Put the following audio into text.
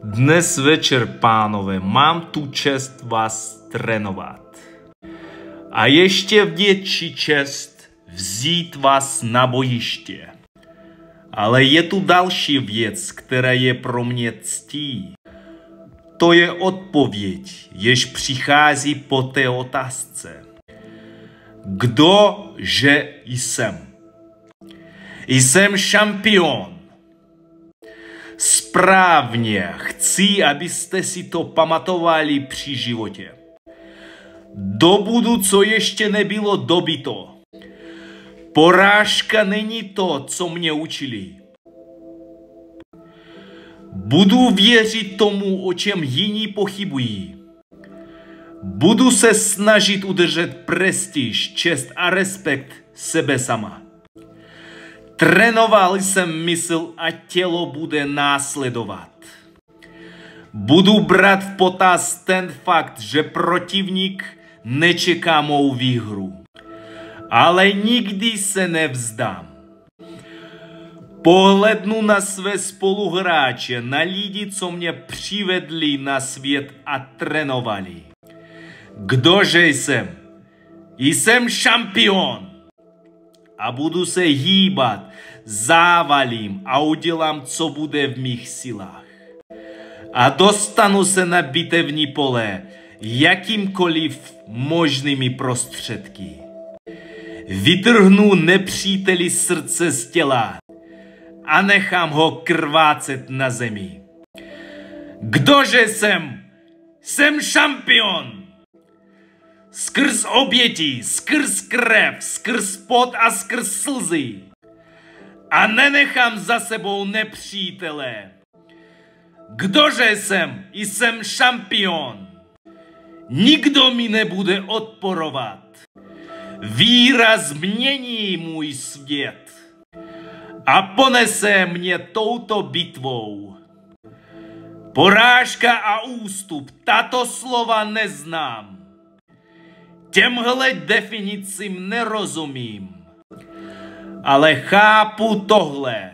Dnes večer, pánové, mám tu čest vás trénovat. A ještě větší čest vzít vás na bojiště. Ale je tu další věc, která je pro mě ctí. To je odpověď, jež přichází po té otázce. Kdo že jsem? Jsem šampion. Správně, chci, abyste si to pamatovali při životě. Dobudu, co ještě nebylo dobyto. Porážka není to, co mě učili. Budu věřit tomu, o čem jiní pochybují. Budu se snažit udržet prestiž, čest a respekt sebe sama. Trénoval jsem mysl a tělo bude následovat. Budu brát v potaz ten fakt, že protivník nečeká mou výhru. Ale nikdy se nevzdám. Pohlednu na své spoluhráče, na lidi, co mě přivedli na svět a trénovali. Kdože jsem? Jsem šampion. A budu se hýbat, závalím a udělám, co bude v mých silách. A dostanu se na bitevní pole jakýmkoliv možnými prostředky. Vytrhnu nepříteli srdce z těla a nechám ho krvácet na zemi. Kdože jsem? Jsem šampion! Skrz oběti, skrz krev, skrz pot a skrz slzy. A nenechám za sebou nepřítele. Kdože jsem? Jsem šampion. Nikdo mi nebude odporovat. Víra změní můj svět a ponese mě touto bitvou. Porážka a ústup, tato slova neznám. Těmhle definicím nerozumím, ale chápu tohle.